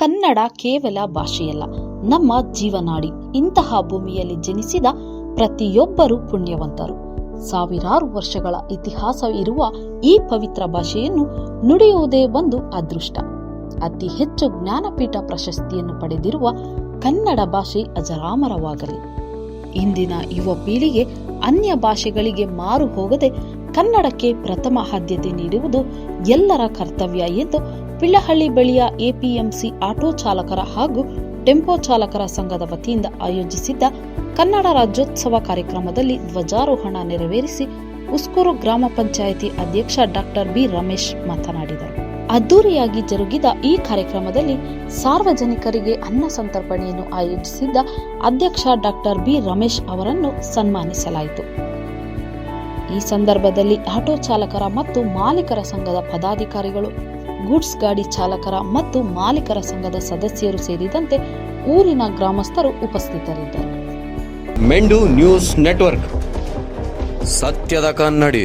ಕನ್ನಡ ಕೇವಲ ಭಾಷೆಯಲ್ಲ, ನಮ್ಮ ಜೀವನಾಡಿ. ಇಂತಹ ಭೂಮಿಯಲ್ಲಿ ಜನಿಸಿದ ಪ್ರತಿಯೊಬ್ಬರು ಪುಣ್ಯವಂತರು. ಸಾವಿರಾರು ವರ್ಷಗಳ ಇತಿಹಾಸ ಇರುವ ಈ ಪವಿತ್ರ ಭಾಷೆಯನ್ನು ನುಡಿಯುವುದೇ ಒಂದು ಅದೃಷ್ಟ. ಅತಿ ಹೆಚ್ಚು ಜ್ಞಾನಪೀಠ ಪ್ರಶಸ್ತಿಯನ್ನು ಪಡೆದಿರುವ ಕನ್ನಡ ಭಾಷೆ ಅಜರಾಮರವಾಗಲಿ. ಇಂದಿನ ಯುವ ಪೀಳಿಗೆ ಅನ್ಯ ಭಾಷೆಗಳಿಗೆ ಮಾರು ಹೋಗದೆ ಕನ್ನಡಕ್ಕೆ ಪ್ರಥಮ ಆದ್ಯತೆ ನೀಡುವುದು ಎಲ್ಲರ ಕರ್ತವ್ಯ ಎಂದು ಪಿಳ್ಳಹಳ್ಳಿ ಬಳಿಯ ಎಪಿಎಂಸಿ ಆಟೋ ಚಾಲಕರ ಹಾಗೂ ಟೆಂಪೋ ಚಾಲಕರ ಸಂಘದ ವತಿಯಿಂದ ಆಯೋಜಿಸಿದ್ದ ಕನ್ನಡ ರಾಜ್ಯೋತ್ಸವ ಕಾರ್ಯಕ್ರಮದಲ್ಲಿ ಧ್ವಜಾರೋಹಣ ನೆರವೇರಿಸಿ ಉಸ್ಕೂರು ಗ್ರಾಮ ಪಂಚಾಯಿತಿ ಅಧ್ಯಕ್ಷ ಡಾಕ್ಟರ್ ಬಿ ರಮೇಶ್ ಮಾತನಾಡಿದರು. ಅದ್ದೂರಿಯಾಗಿ ಜರುಗಿದ ಈ ಕಾರ್ಯಕ್ರಮದಲ್ಲಿ ಸಾರ್ವಜನಿಕರಿಗೆ ಅನ್ನ ಸಂತರ್ಪಣೆಯನ್ನು ಆಯೋಜಿಸಿದ್ದ ಅಧ್ಯಕ್ಷ ಡಾಕ್ಟರ್ ಬಿ ರಮೇಶ್ ಅವರನ್ನು ಸನ್ಮಾನಿಸಲಾಯಿತು. ಈ ಸಂದರ್ಭದಲ್ಲಿ ಆಟೋ ಚಾಲಕರ ಮತ್ತು ಮಾಲೀಕರ ಸಂಘದ ಪದಾಧಿಕಾರಿಗಳು, ಗೂಡ್ಸ್ ಗಾಡಿ ಚಾಲಕರ ಮತ್ತು ಮಾಲೀಕರ ಸಂಘದ ಸದಸ್ಯರು ಸೇರಿದಂತೆ ಊರಿನ ಗ್ರಾಮಸ್ಥರು ಉಪಸ್ಥಿತರಿದ್ದರು. ಮೆಂಡು ನ್ಯೂಸ್ ನೆಟ್ವರ್ಕ್, ಸತ್ಯದ ಕನ್ನಡಿ.